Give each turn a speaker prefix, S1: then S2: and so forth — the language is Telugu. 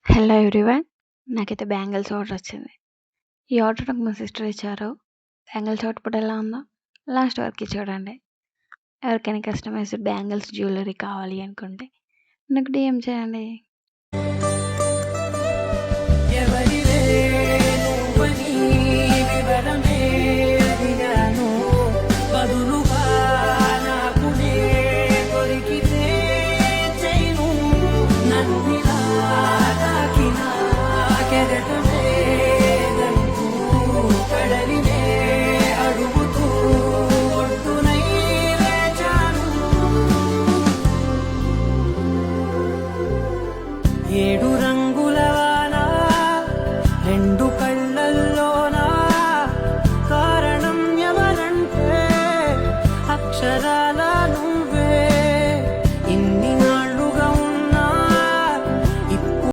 S1: Hello everyone. నాకైతే బ్యాంగిల్స్ ఆర్డర్ వచ్చింది. ఈ ఆర్డర్ నాకు మా సిస్టర్ ఇచ్చారు. బ్యాంగిల్స్ అవుట్పుట్ ఎలా ఉందో లాస్ట్ వరకు చూడండి. ఎవరికైనా కస్టమైజ్డ్ బ్యాంగిల్స్ జ్యువెలరీ కావాలి అనుకుంటే నాకు డిఎం చేయండి.